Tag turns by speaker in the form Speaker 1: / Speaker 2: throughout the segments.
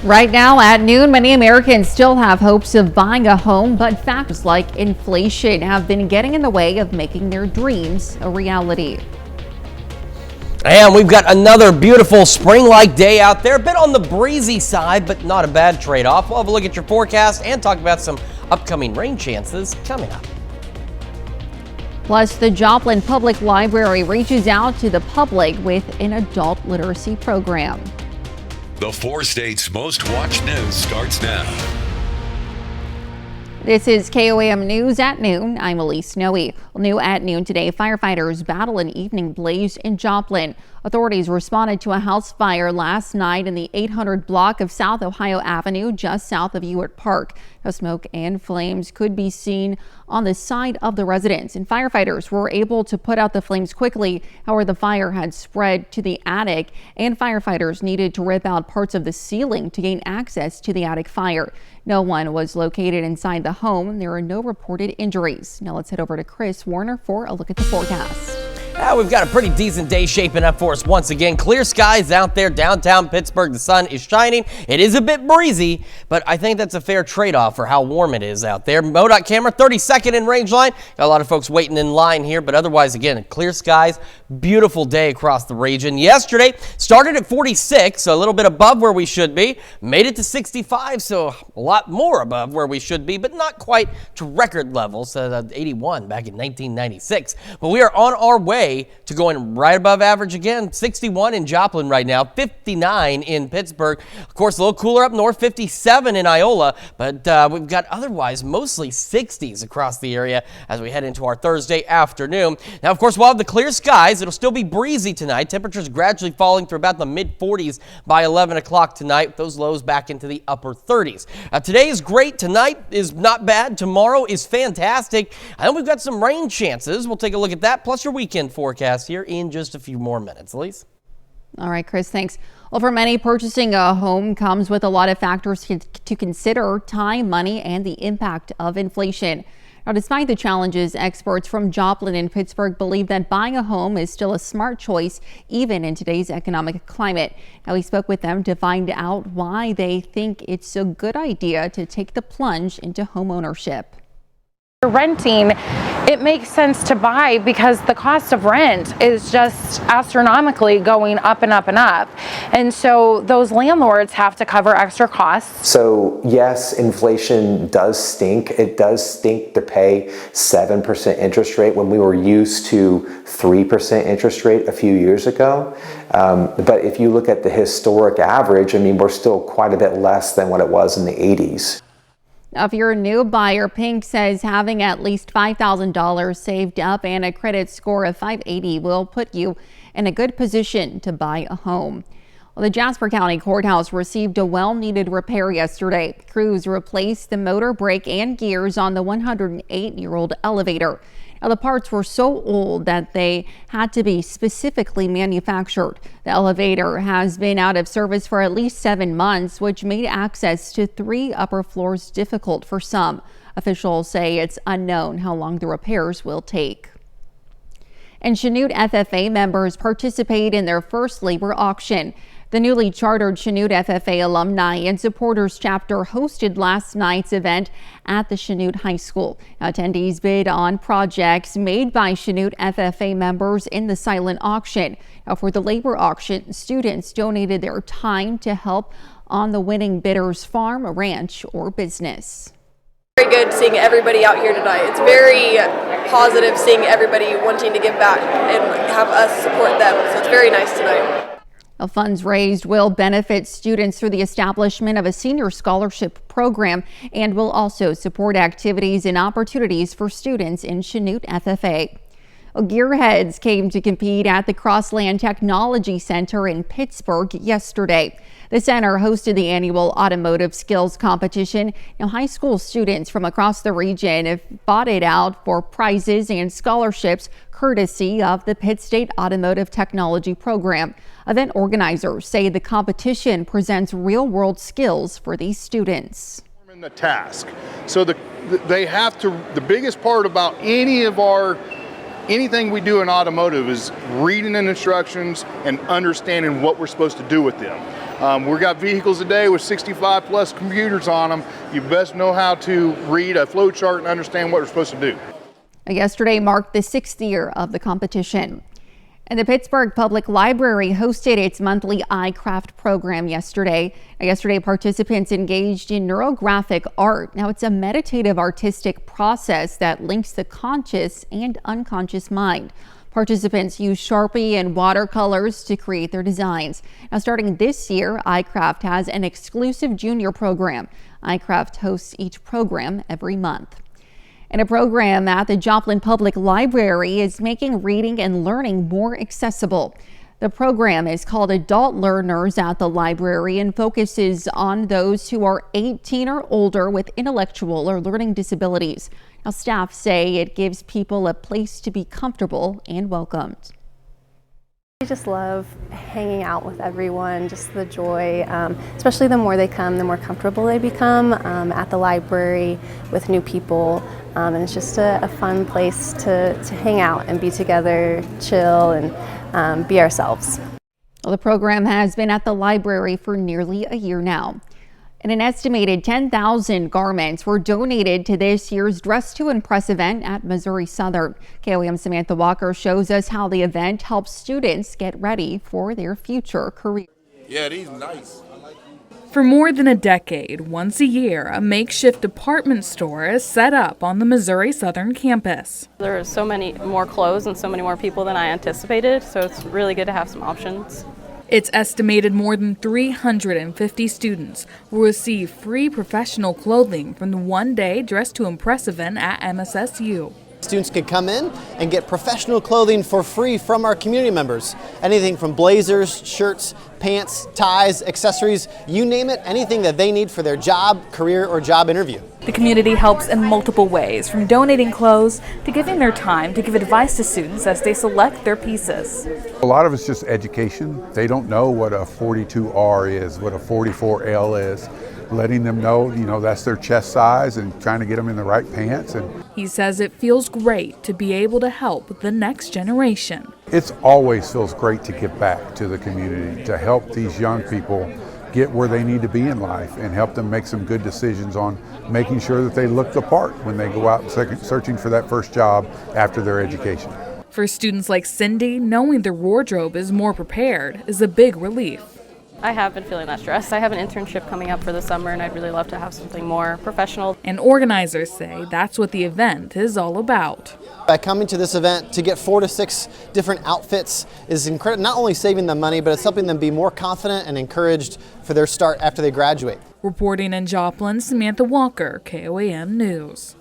Speaker 1: Right now at noon, many Americans still have hopes of buying a home, but factors like inflation have been getting in the way of making their dreams a reality.
Speaker 2: And we've got another beautiful spring-like day out there. A bit on the breezy side, but not a bad trade-off. We'll have a look at your forecast and talk about some upcoming rain chances coming up.
Speaker 1: Plus, the Joplin Public Library reaches out to the public with an adult literacy program.
Speaker 3: The 4 states' most watched news starts now.
Speaker 1: This is KOAM News at noon. I'm Elise Snowy. New at noon today, firefighters battle an evening blaze in Joplin. Authorities responded to a house fire last night in the 800 block of South Ohio Avenue, just south of Ewart Park. Now, smoke and flames could be seen on the side of the residence, and firefighters were able to put out the flames quickly. However, the fire had spread to the attic, and firefighters needed to rip out parts of the ceiling to gain access to the attic fire. No one was located inside the home. There are no reported injuries. Now let's head over to Chris Warner for a look at the forecast.
Speaker 2: We've got a pretty decent day shaping up for us once again. Clear skies out there downtown Pittsburgh. The sun is shining. It is a bit breezy, but I think that's a fair trade-off for how warm it is out there. MoDOT camera, 32nd in range line. Got a lot of folks waiting in line here, but otherwise, again, clear skies. Beautiful day across the region. Yesterday started at 46, so a little bit above where we should be. Made it to 65, so a lot more above where we should be, but not quite to record levels. 81 back in 1996. But we are on our way to going right above average again. 61 in Joplin right now, 59 in Pittsburgh. Of course, a little cooler up north, 57 in Iola, but we've got otherwise mostly 60s across the area as we head into our Thursday afternoon. Now, of course, we'll have the clear skies. It'll still be breezy tonight. Temperatures gradually falling through about the mid 40s by 11 o'clock tonight, with those lows back into the upper 30s. Today is great. Tonight is not bad. Tomorrow is fantastic. I know we've got some rain chances. We'll take a look at that, plus your weekend forecast here in just a few more minutes. Elise?
Speaker 1: All right, Chris, thanks. Well, for many, purchasing a home comes with a lot of factors to consider: time, money, and the impact of inflation. Now, despite the challenges, experts from Joplin and Pittsburgh believe that buying a home is still a smart choice, even in today's economic climate. Now, we spoke with them to find out why they think it's a good idea to take the plunge into home ownership.
Speaker 4: Renting, it makes sense to buy because the cost of rent is just astronomically going up and up and up. And so those landlords have to cover extra costs.
Speaker 5: So yes, inflation does stink. It does stink to pay 7% interest rate when we were used to 3% interest rate a few years ago. But if you look at the historic average, I mean, we're still quite a bit less than what it was in the 80s.
Speaker 1: Now, if you're a new buyer, Pink says having at least $5,000 saved up and a credit score of 580 will put you in a good position to buy a home. Well, the Jasper County Courthouse received a well-needed repair yesterday. Crews replaced the motor, brake, and gears on the 108-year-old elevator. Now, the parts were so old that they had to be specifically manufactured. The elevator has been out of service for at least 7 months, which made access to 3 upper floors difficult for some. Officials say it's unknown how long the repairs will take. And Chanute FFA members participate in their first labor auction. The newly chartered Chanute FFA alumni and supporters chapter hosted last night's event at the Chanute High School. Attendees bid on projects made by Chanute FFA members in the silent auction. Now, for the labor auction, students donated their time to help on the winning bidder's farm, ranch, or business.
Speaker 6: Very good seeing everybody out here tonight. It's very positive seeing everybody wanting to give back and have us support them. So it's very nice tonight.
Speaker 1: Funds raised will benefit students through the establishment of a senior scholarship program and will also support activities and opportunities for students in Chanute FFA. Gearheads came to compete at the Crossland Technology Center in Pittsburgh yesterday. The center hosted the annual automotive skills competition. Now, high school students from across the region have fought it out for prizes and scholarships courtesy of the Pitt State Automotive Technology Program. Event organizers say the competition presents real-world skills for these students.
Speaker 7: The task. So they have to, the biggest part about any of our anything we do in automotive is reading the instructions and understanding what we're supposed to do with them. We've got vehicles today with 65 plus computers on them. You best know how to read a flow chart and understand what we're supposed to do.
Speaker 1: Yesterday marked the 6th year of the competition. And the Pittsburgh Public Library hosted its monthly iCraft program yesterday. Yesterday, participants engaged in neurographic art. Now, it's a meditative artistic process that links the conscious and unconscious mind. Participants use Sharpie and watercolors to create their designs. Now, starting this year, iCraft has an exclusive junior program. iCraft hosts each program every month. And a program at the Joplin Public Library is making reading and learning more accessible. The program is called Adult Learners at the library and focuses on those who are 18 or older with intellectual or learning disabilities. Now, staff say it gives people a place to be comfortable and welcomed.
Speaker 8: I just love hanging out with everyone, just the joy, especially the more they come, the more comfortable they become at the library with new people. And it's just a fun place to hang out and be together, chill, and be ourselves.
Speaker 1: Well, the program has been at the library for nearly a year now. And an estimated 10,000 garments were donated to this year's Dress to Impress event at Missouri Southern. KOAM Samantha Walker shows us how the event helps students get ready for their future career.
Speaker 9: Yeah, these nice.
Speaker 10: For more than a decade, once a year, a makeshift department store is set up on the Missouri Southern campus.
Speaker 11: There are so many more clothes and so many more people than I anticipated, so it's really good to have some options.
Speaker 10: It's estimated more than 350 students will receive free professional clothing from the one-day Dress to Impress event at MSSU.
Speaker 12: Students can come in and get professional clothing for free from our community members. Anything from blazers, shirts, pants, ties, accessories, you name it, anything that they need for their job, career, or job interview.
Speaker 10: The community helps in multiple ways, from donating clothes to giving their time to give advice to students as they select their pieces.
Speaker 9: A lot of it's just education. They don't know what a 42R is, what a 44L is. Letting them know, that's their chest size and trying to get them in the right pants. And
Speaker 10: he says it feels great to be able to help the next generation.
Speaker 9: It always feels great to give back to the community, to help these young people get where they need to be in life and help them make some good decisions on making sure that they look the part when they go out searching for that first job after their education.
Speaker 10: For students like Cindy, knowing their wardrobe is more prepared is a big relief.
Speaker 11: I have been feeling that stress. I have an internship coming up for the summer and I'd really love to have something more professional.
Speaker 10: And organizers say that's what the event is all about.
Speaker 12: By coming to this event to get 4 to 6 different outfits is incredible, not only saving them money, but it's helping them be more confident and encouraged for their start after they graduate.
Speaker 10: Reporting in Joplin, Samantha Walker, KOAM News.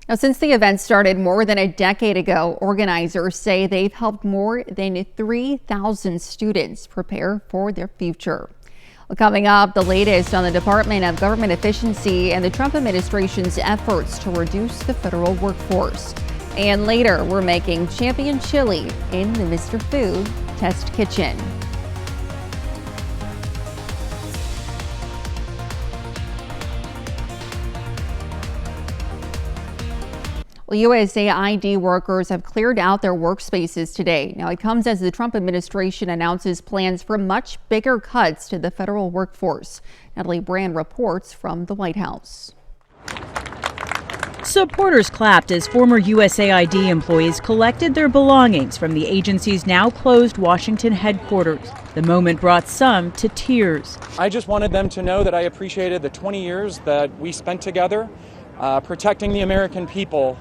Speaker 1: Now, since the event started more than a decade ago, organizers say they've helped more than 3,000 students prepare for their future. Well, coming up, the latest on the Department of Government Efficiency and the Trump administration's efforts to reduce the federal workforce. And later, we're making champion chili in the Mr. Food Test Kitchen. Well, USAID workers have cleared out their workspaces today. Now, it comes as the Trump administration announces plans for much bigger cuts to the federal workforce. Natalie Brand reports from the White House.
Speaker 13: Supporters clapped as former USAID employees collected their belongings from the agency's now closed Washington headquarters. The moment brought some to tears.
Speaker 14: I just wanted them to know that I appreciated the 20 years that we spent together protecting the American people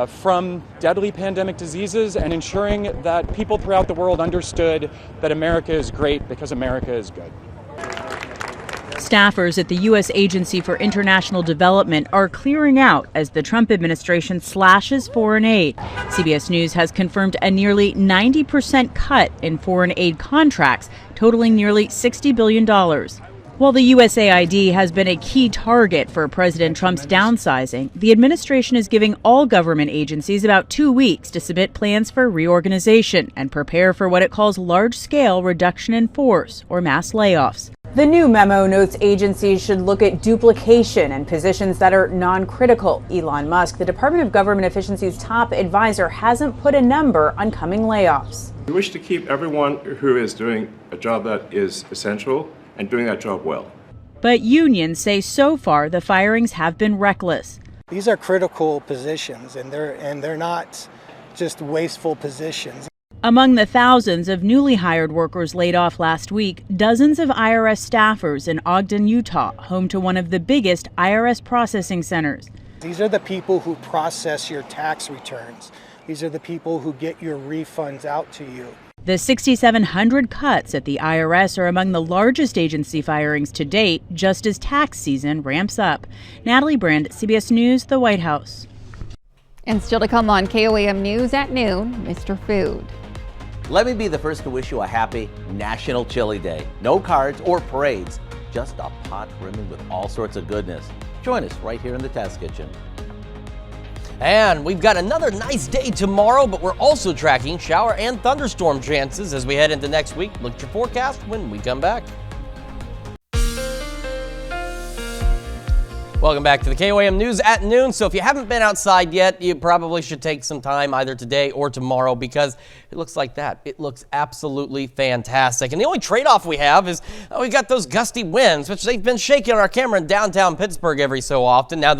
Speaker 14: from deadly pandemic diseases and ensuring that people throughout the world understood that America is great because America is good.
Speaker 13: Staffers at the U.S. Agency for International Development are clearing out as the Trump administration slashes foreign aid. CBS News has confirmed a nearly 90% cut in foreign aid contracts, totaling nearly $60 billion. While the USAID has been a key target for President Trump's downsizing, the administration is giving all government agencies about 2 weeks to submit plans for reorganization and prepare for what it calls large-scale reduction in force or mass layoffs. The new memo notes agencies should look at duplication and positions that are non-critical. Elon Musk, the Department of Government Efficiency's top advisor, hasn't put a number on coming layoffs.
Speaker 15: We wish to keep everyone who is doing a job that is essential and doing that job well.
Speaker 13: But unions say so far the firings have been reckless.
Speaker 16: These are critical positions, and they're not just wasteful positions.
Speaker 13: Among the thousands of newly hired workers laid off last week, dozens of IRS staffers in Ogden, Utah, home to one of the biggest IRS processing centers.
Speaker 16: These are the people who process your tax returns. These are the people who get your refunds out to you.
Speaker 13: The 6,700 cuts at the IRS are among the largest agency firings to date, just as tax season ramps up. Natalie Brand, CBS News, the White House.
Speaker 1: And still to come on KOAM News at noon, Mr. Food.
Speaker 17: Let me be the first to wish you a happy National Chili Day. No cards or parades, just a pot brimming with all sorts of goodness. Join us right here in the Test Kitchen.
Speaker 2: And we've got another nice day tomorrow, but we're also tracking shower and thunderstorm chances as we head into next week. Look at your forecast when we come back. Welcome back to the KOAM News at noon. So if you haven't been outside yet, you probably should take some time either today or tomorrow because it looks like that. It looks absolutely fantastic. And the only trade-off we have is we got those gusty winds, which they've been shaking on our camera in downtown Pittsburgh every so often. Now,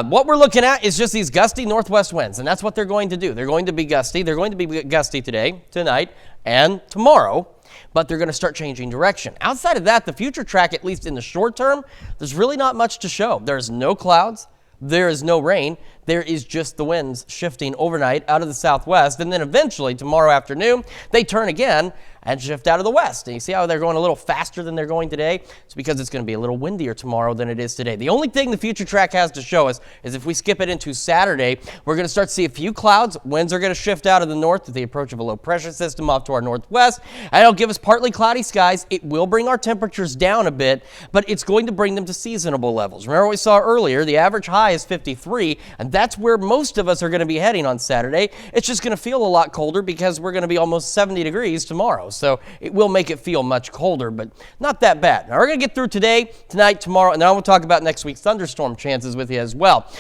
Speaker 2: what we're looking at is just these gusty northwest winds, and that's what they're going to do. They're going to be gusty. They're going to be gusty today, tonight, and tomorrow. But they're going to start changing direction. Outside of that, the future track, at least in the short term, there's really not much to show. There's no clouds. There is no rain. There is just the winds shifting overnight out of the southwest. And then eventually, tomorrow afternoon, they turn again and shift out of the west. And you see how they're going a little faster than they're going today? It's because it's going to be a little windier tomorrow than it is today. The only thing the future track has to show us is if we skip it into Saturday, we're going to start to see a few clouds. Winds are going to shift out of the north with the approach of a low pressure system off to our northwest. And it'll give us partly cloudy skies. It will bring our temperatures down a bit, but it's going to bring them to seasonable levels. Remember what we saw earlier? The average high is 53, and that's where most of us are going to be heading on Saturday. It's just going to feel a lot colder because we're going to be almost 70 degrees tomorrow. So it will make it feel much colder, but not that bad. Now we're going to get through today, tonight, tomorrow, and then we'll talk about next week's thunderstorm chances with you as well.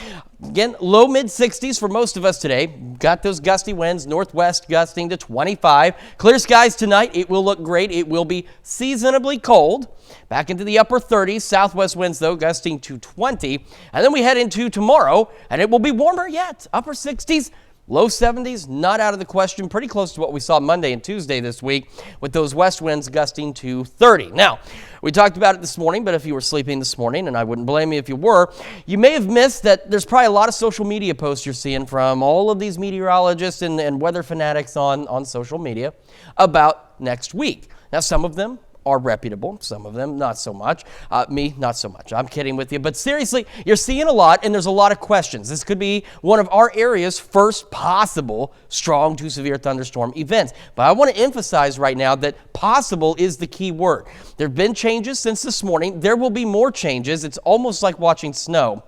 Speaker 2: Again, low mid 60s for most of us today. Got those gusty winds, northwest gusting to 25. Clear skies tonight. It will look great. It will be seasonably cold. Back into the upper 30s. Southwest winds, though, gusting to 20. And then we head into tomorrow, and it will be warmer yet. Upper 60s. Low 70s, not out of the question, pretty close to what we saw Monday and Tuesday this week with those west winds gusting to 30. Now, we talked about it this morning, but if you were sleeping this morning, and I wouldn't blame you if you were, you may have missed that there's probably a lot of social media posts you're seeing from all of these meteorologists and weather fanatics on social media about next week. Now, some of them are reputable, some of them not so much. Me, not so much. I'm kidding with you. But seriously, you're seeing a lot, and there's a lot of questions. This could be one of our area's first possible strong to severe thunderstorm events. But I want to emphasize right now that possible is the key word. There have been changes since this morning. There will be more changes. It's almost like watching snow.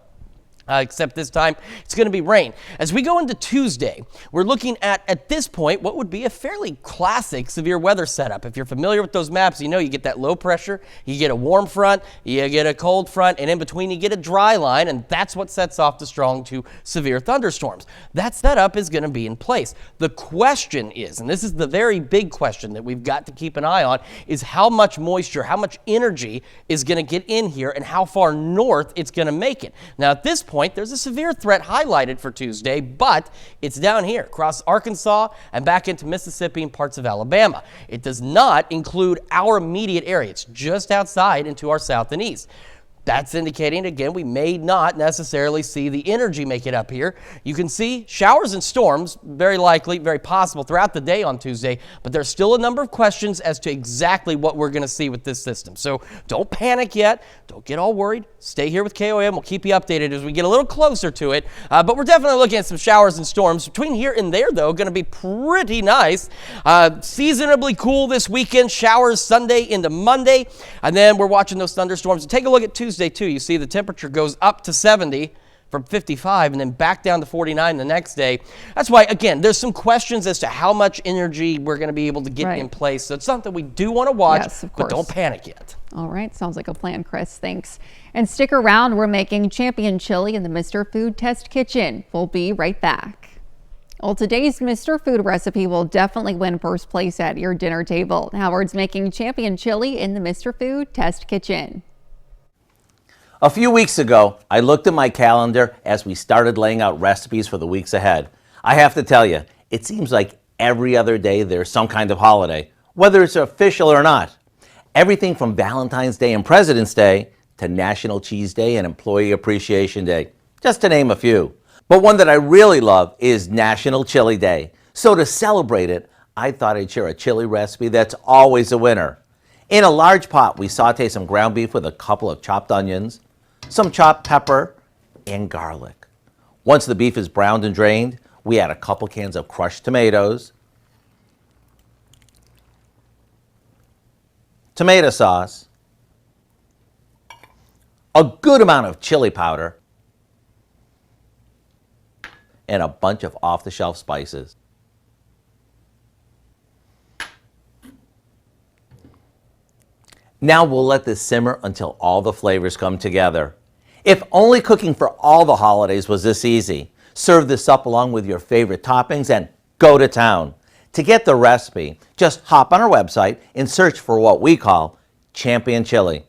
Speaker 2: Except this time it's going to be rain. As we go into Tuesday, we're looking at this point, what would be a fairly classic severe weather setup. If you're familiar with those maps, you know you get that low pressure, you get a warm front, you get a cold front, and in between you get a dry line, and that's what sets off the strong to severe thunderstorms. That setup is going to be in place. The question is, and this is the very big question that we've got to keep an eye on, is how much moisture, how much energy is going to get in here and how far north it's going to make it. Now at this point, there's a severe threat highlighted for Tuesday, but it's down here across Arkansas and back into Mississippi and parts of Alabama. It does not include our immediate area. It's just outside into our south and east. That's indicating, again, we may not necessarily see the energy make it up here. You can see showers and storms, very likely, very possible throughout the day on Tuesday, but there's still a number of questions as to exactly what we're going to see with this system. So don't panic yet. Don't get all worried. Stay here with KOAM. We'll keep you updated as we get a little closer to it. But we're definitely looking at some showers and storms. Between here and there, though, going to be pretty nice. Seasonably cool this weekend. Showers Sunday into Monday. And then we're watching those thunderstorms. Take a look at Tuesday, too. You see the temperature goes up to 70 from 55 and then back down to 49 the next day. That's why, again, there's some questions as to how much energy we're going to be able to get in place. So it's something we do want to watch, but don't panic yet.
Speaker 1: All right, sounds like a plan, Chris. Thanks. And stick around. We're making champion chili in the Mr. Food Test Kitchen. We'll be right back. Well, today's Mr. Food recipe will definitely win first place at your dinner table. Howard's making champion chili in the Mr. Food Test Kitchen.
Speaker 17: A few weeks ago, I looked at my calendar as we started laying out recipes for the weeks ahead. I have to tell you, it seems like every other day there's some kind of holiday, whether it's official or not. Everything from Valentine's Day and President's Day to National Cheese Day and Employee Appreciation Day, just to name a few. But one that I really love is National Chili Day. So to celebrate it, I thought I'd share a chili recipe that's always a winner. In a large pot, we saute some ground beef with a couple of chopped onions, some chopped pepper, and garlic. Once the beef is browned and drained, we add a couple cans of crushed tomatoes, tomato sauce, a good amount of chili powder, and a bunch of off-the-shelf spices. Now we'll let this simmer until all the flavors come together. If only cooking for all the holidays was this easy. Serve this up along with your favorite toppings and go to town. To get the recipe, just hop on our website and search for what we call Champion Chili.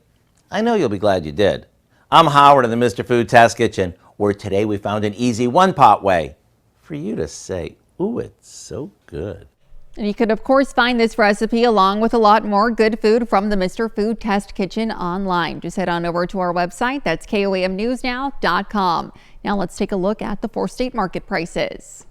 Speaker 17: I know you'll be glad you did. I'm Howard in the Mr. Food Test Kitchen, where today we found an easy one-pot way for you to say, ooh, it's so good.
Speaker 1: And you could, of course, find this recipe along with a lot more good food from the Mr. Food Test Kitchen online. Just head on over to our website. That's KOAMnewsnow.com. Now let's take a look at the 4-state market prices.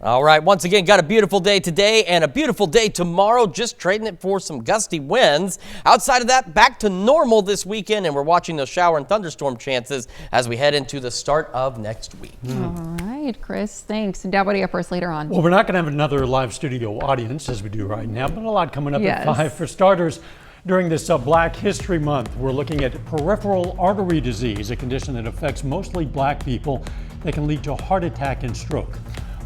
Speaker 2: All right, once again, got a beautiful day today and a beautiful day tomorrow, just trading it for some gusty winds. Outside of that, back to normal this weekend, and we're watching those shower and thunderstorm chances as we head into the start of next week.
Speaker 1: All right, Chris, thanks. And Dad, what do you have for us later on?
Speaker 18: Well, we're not going to have another live studio audience as we do right now, but a lot coming up
Speaker 1: Yes.
Speaker 18: at 5. For starters, during this Black History Month, we're looking at peripheral artery disease, a condition that affects mostly black people that can lead to heart attack and stroke.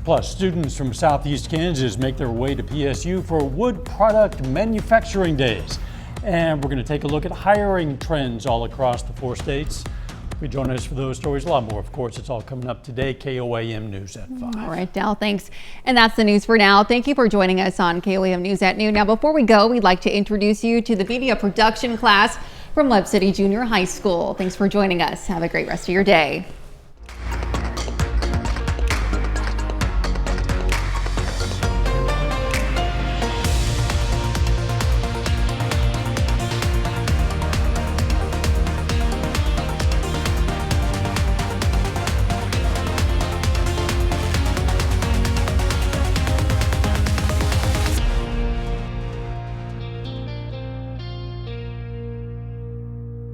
Speaker 18: Plus, students from Southeast Kansas make their way to PSU for Wood Product Manufacturing Days. And we're going to take a look at hiring trends all across the 4 states. You join us for those stories, a lot more, of course. It's all coming up today, KOAM News at 5.
Speaker 1: All right, Dal, thanks. And that's the news for now. Thank you for joining us on KOAM News at Noon. Now, before we go, we'd like to introduce you to the media production class from Webb City Junior High School. Thanks for joining us. Have a great rest of your day.